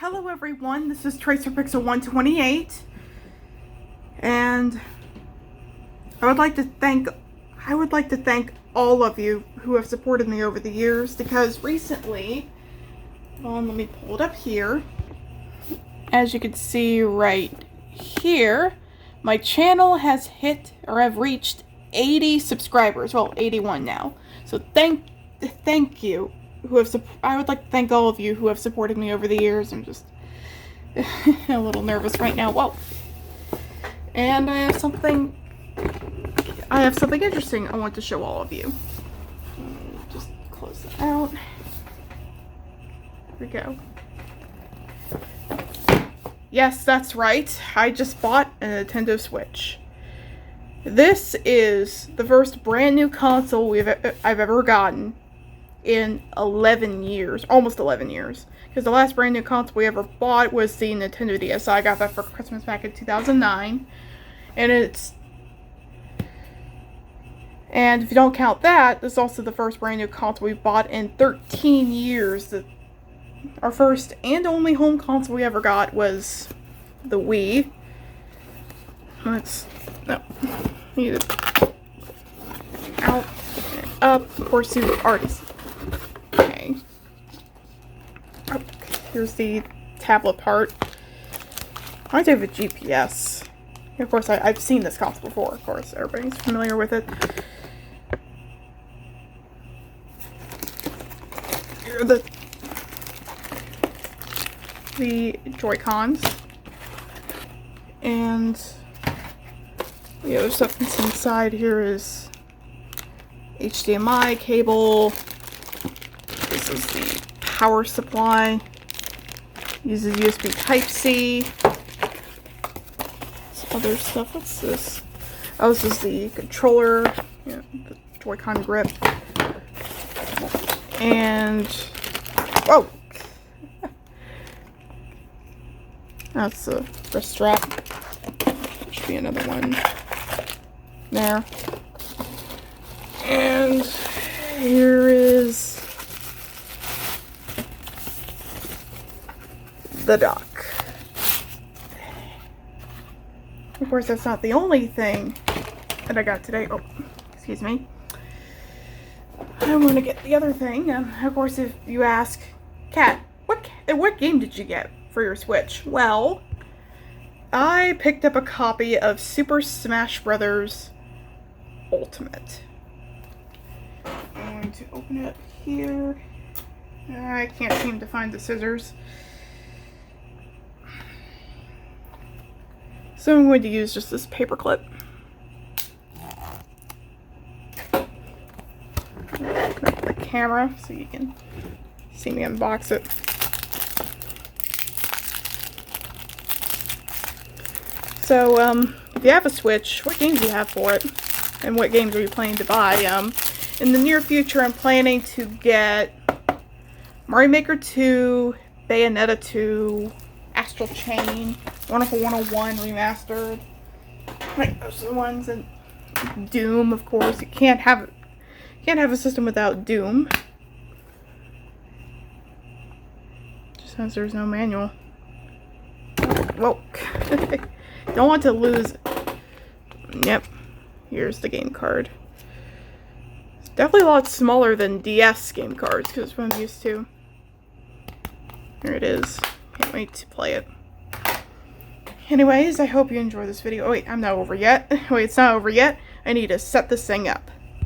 Hello everyone, this is TracerPixel 128, and I would like to thank all of you who have supported me over the years, because recently, let me pull it up here. As you can see right here, my channel has hit, or have reached 80 subscribers. Well, 81 now. So thank you. I would like to thank all of you who have supported me over the years. I'm just a little nervous right now. Whoa. And I have something interesting I want to show all of you. Just close that out. There we go. Yes, that's right. I just bought a Nintendo Switch. This is the first brand new console I've ever gotten in 11 years, almost 11 years. Because the last brand new console we ever bought was the Nintendo DS. I got that for Christmas back in 2009. And if you don't count that, this is also the first brand new console we bought in 13 years. Our first and only home console we ever got was the Wii. Need it out, up. Of course, you already see. Okay. Oh, here's the tablet part. I do have a GPS. Of course, I've seen this console before. Of course, everybody's familiar with it. Here are the Joy-Cons, and the other stuff that's inside here is HDMI cable. This is the power supply. Uses USB Type-C. Some other stuff. What's this? Oh, this is the controller. Yeah, the Joy-Con grip. And whoa! That's the wrist strap. There should be another one there. And here is the dock. Of course, that's not the only thing that I got today. Oh, excuse me. I'm gonna get the other thing. Of course, if you ask, Kat, what game did you get for your Switch? Well, I picked up a copy of Super Smash Bros. Ultimate. I'm going to open it up here. I can't seem to find the scissors. So I'm going to use just this paper clip. Grab the camera so you can see me unbox it. So, if you have a Switch, what games do you have for it? And what games are you planning to buy? In the near future, I'm planning to get Mario Maker 2, Bayonetta 2, Astral Chain, Wonderful 101 Remastered. Like, those are the ones. And Doom, of course. You can't have a system without Doom. Just since there's no manual. Whoa. Don't want to lose. Yep. Here's the game card. It's definitely a lot smaller than DS game cards, because it's what I'm used to. Here it is. Can't wait to play it. Anyways, I hope you enjoy this video. Oh wait, I'm not over yet. Wait, it's not over yet. I need to set this thing up.